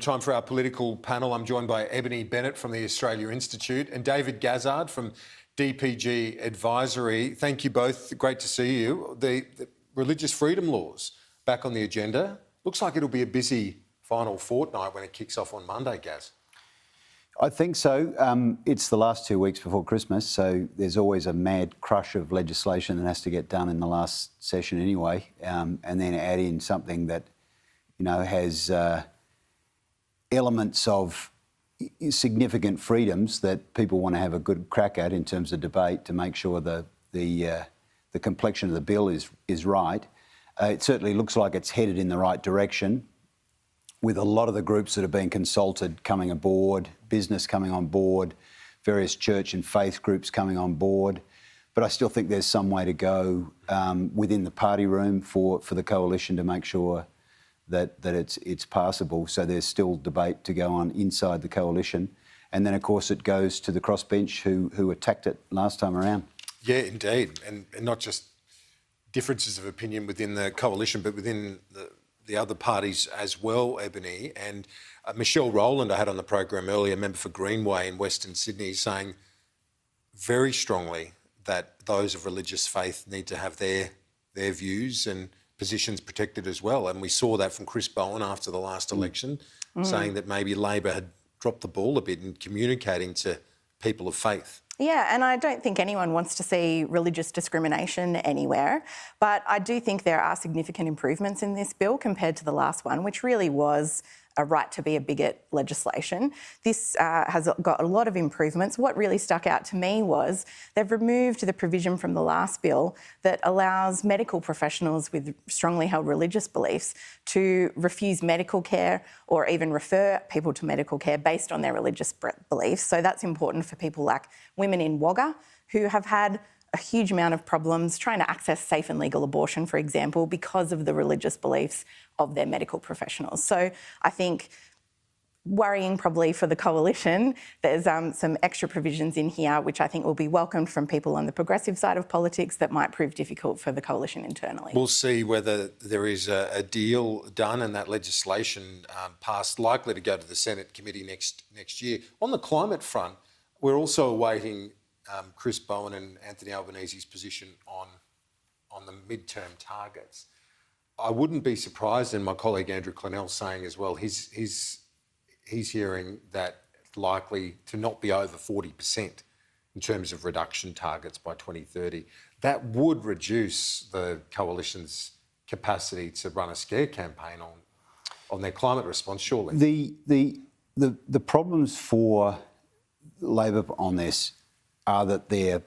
time for our political panel. I'm joined by Ebony Bennett from the Australia Institute and David Gazard from DPG Advisory. Thank you both. Great to see you. The religious freedom laws back on the agenda. Looks like it'll be a busy final fortnight when it kicks off on Monday, Gaz. I think so. It's the last 2 weeks before Christmas, so there's always a mad crush of legislation that has to get done in the last session anyway, and then add in something that, you know, has elements of significant freedoms that people want to have a good crack at in terms of debate to make sure the complexion of the bill is right. It certainly looks like it's headed in the right direction, with a lot of the groups that have been consulted coming aboard, business coming on board, various church and faith groups coming on board. But I still think there's some way to go within the party room for the coalition to make sure that it's passable. So there's still debate to go on inside the coalition. And then, of course, it goes to the crossbench who attacked it last time around. Yeah, indeed. And not just differences of opinion within the coalition, but within the other parties as well, Ebony. And Michelle Rowland, I had on the program earlier, member for Greenway in Western Sydney, saying very strongly that those of religious faith need to have their views and positions protected as well. And we saw that from Chris Bowen after the last election, saying that maybe Labor had dropped the ball a bit in communicating to people of faith. Yeah, and I don't think anyone wants to see religious discrimination anywhere, but I do think there are significant improvements in this bill compared to the last one, which really was a right to be a bigot legislation. This has got a lot of improvements. What really stuck out to me was they've removed the provision from the last bill that allows medical professionals with strongly held religious beliefs to refuse medical care or even refer people to medical care based on their religious beliefs. So that's important for people like women in Wagga who have had a huge amount of problems trying to access safe and legal abortion, for example, because of the religious beliefs of their medical professionals. So I think worrying probably for the coalition, there's some extra provisions in here which I think will be welcomed from people on the progressive side of politics that might prove difficult for the coalition internally. We'll see whether there is a deal done and that legislation passed, likely to go to the Senate committee next year. On the climate front, we're also awaiting Chris Bowen and Anthony Albanese's position on the midterm targets. I wouldn't be surprised, and my colleague Andrew Clennell saying as well, he's hearing that likely to not be over 40% in terms of reduction targets by 2030. That would reduce the coalition's capacity to run a scare campaign on their climate response, surely. The problems for Labor on this are that they're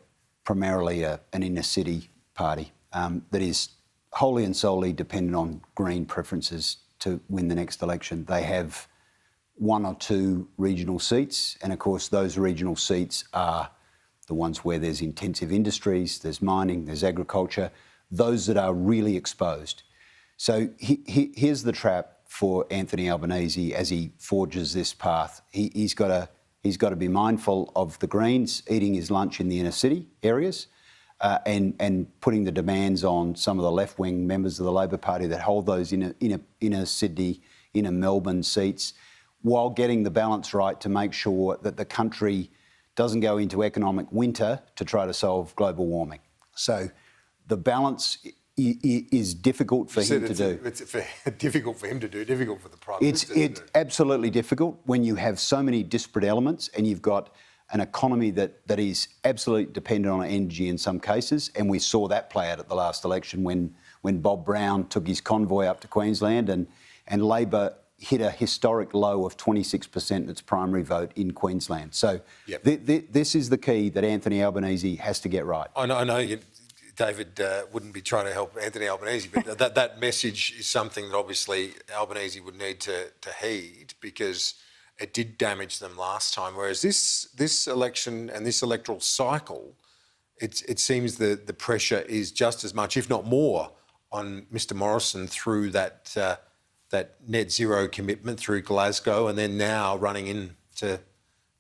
primarily an inner city party that is wholly and solely dependent on Green preferences to win the next election. They have one or two regional seats, and of course those regional seats are the ones where there's intensive industries, there's mining, there's agriculture, those that are really exposed. So here's the trap for Anthony Albanese as he forges this path. He's got to be mindful of the Greens eating his lunch in the inner city areas and putting the demands on some of the left-wing members of the Labor Party that hold those inner Sydney, inner Melbourne seats, while getting the balance right to make sure that the country doesn't go into economic winter to try to solve global warming. So the balance is difficult for him to do. It's difficult for him to do, difficult for the Prime Minister to do. It's absolutely difficult when you have so many disparate elements and you've got an economy that is absolutely dependent on energy in some cases, and we saw that play out at the last election when Bob Brown took his convoy up to Queensland and Labor hit a historic low of 26% in its primary vote in Queensland. So this is the key that Anthony Albanese has to get right. I know David wouldn't be trying to help Anthony Albanese, but that message is something that obviously Albanese would need to heed, because it did damage them last time. Whereas this election and this electoral cycle, it seems the pressure is just as much, if not more, on Mr Morrison through that net zero commitment through Glasgow, and then now running into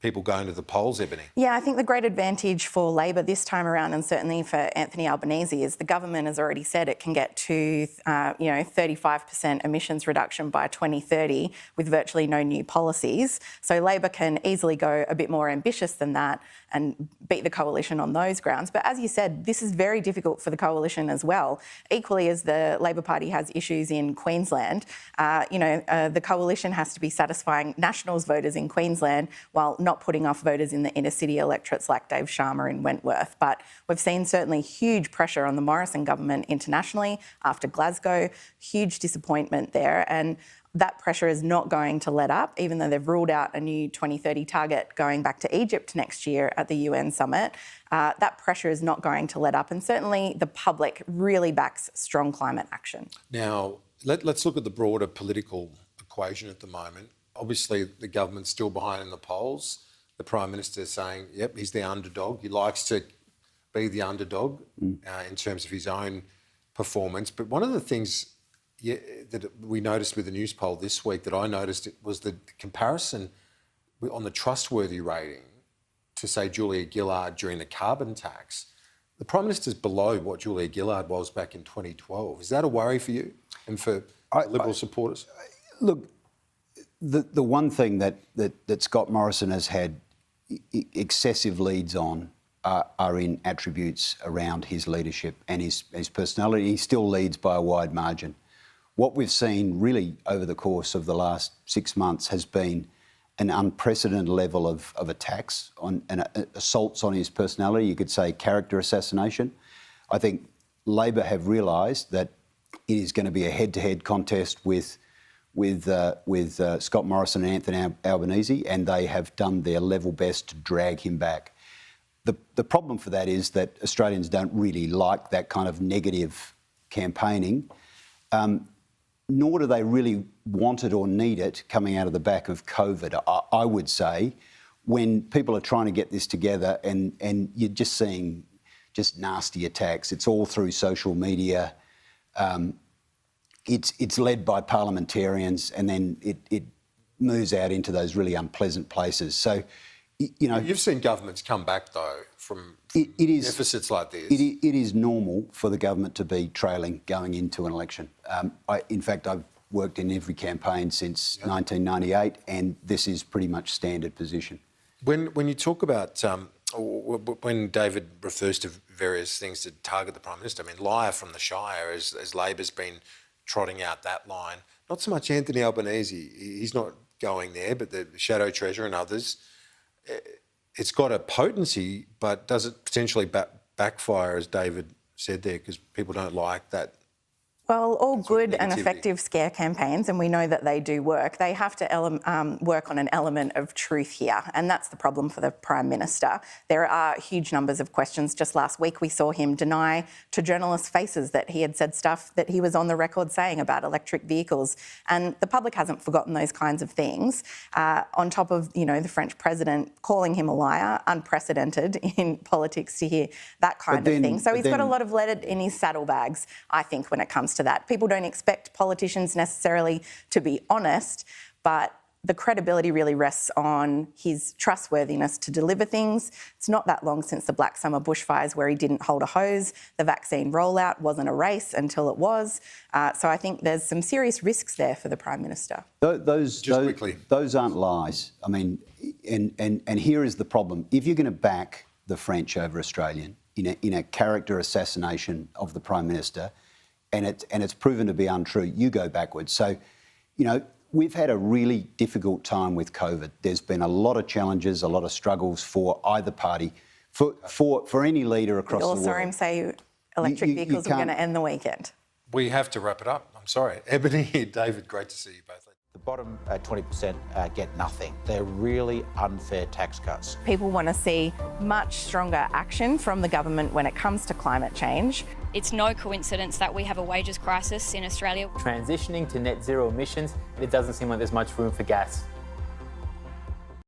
people going to the polls, Ebony? Yeah, I think the great advantage for Labor this time around, and certainly for Anthony Albanese, is the government has already said it can get to 35% emissions reduction by 2030 with virtually no new policies. So Labor can easily go a bit more ambitious than that and beat the coalition on those grounds. But as you said, this is very difficult for the coalition as well. Equally as the Labor Party has issues in Queensland, the coalition has to be satisfying Nationals voters in Queensland while not putting off voters in the inner city electorates like Dave Sharma in Wentworth. But we've seen certainly huge pressure on the Morrison government internationally after Glasgow, huge disappointment there. And that pressure is not going to let up, even though they've ruled out a new 2030 target going back to Egypt next year at the UN summit. That pressure is not going to let up. And certainly the public really backs strong climate action. Now, let's look at the broader political equation at the moment. Obviously, the government's still behind in the polls. The Prime Minister is saying, yep, he's the underdog. He likes to be the underdog in terms of his own performance. But one of the things that we noticed with the news poll this week that I noticed was the comparison on the trustworthy rating to, say, Julia Gillard during the carbon tax. The Prime Minister's below what Julia Gillard was back in 2012. Is that a worry for you and for Liberal supporters? Look, the one thing that Scott Morrison has had excessive leads on are in attributes around his leadership and his personality. He still leads by a wide margin. What we've seen really over the course of the last 6 months has been an unprecedented level of attacks and assaults on his personality. You could say character assassination. I think Labor have realised that it is going to be a head-to-head contest with Scott Morrison and Anthony Albanese, and they have done their level best to drag him back. The problem for that is that Australians don't really like that kind of negative campaigning, nor do they really want it or need it coming out of the back of COVID. I would say when people are trying to get this together and you're just seeing just nasty attacks, it's all through social media. It's led by parliamentarians, and then it moves out into those really unpleasant places. So, You've seen governments come back, though, from deficits like this. It is normal for the government to be trailing going into an election. In fact, I've worked in every campaign since 1998, and this is pretty much standard position. When you talk about, when David refers to various things to target the Prime Minister, I mean, liar from the Shire, as Labor's been trotting out that line. Not so much Anthony Albanese, he's not going there, but the Shadow Treasurer and others. It's got a potency, but does it potentially backfire, as David said there, because people don't like that? Well, all good and effective scare campaigns, and we know that they do work, they have to work on an element of truth here, and that's the problem for the Prime Minister. There are huge numbers of questions. Just last week we saw him deny to journalists' faces that he had said stuff that he was on the record saying about electric vehicles, and the public hasn't forgotten those kinds of things. On top of, the French president calling him a liar, unprecedented in politics to hear that kind of thing. So he's got a lot of lead in his saddlebags, I think, when it comes to that. People don't expect politicians necessarily to be honest, but the credibility really rests on his trustworthiness to deliver things. It's not that long since the Black Summer bushfires where he didn't hold a hose. The vaccine rollout wasn't a race until it was. So I think there's some serious risks there for the Prime Minister. Those aren't lies. I mean, and here is the problem. If you're going to back the French over Australian in a character assassination of the Prime Minister, and it's proven to be untrue, you go backwards. So, we've had a really difficult time with COVID. There's been a lot of challenges, a lot of struggles for either party, for any leader across the world. We all saw him say electric vehicles were going to end the weekend. We have to wrap it up. I'm sorry. Ebony, David, great to see you both. The bottom 20% get nothing. They're really unfair tax cuts. People want to see much stronger action from the government when it comes to climate change. It's no coincidence that we have a wages crisis in Australia. Transitioning to net zero emissions, it doesn't seem like there's much room for gas.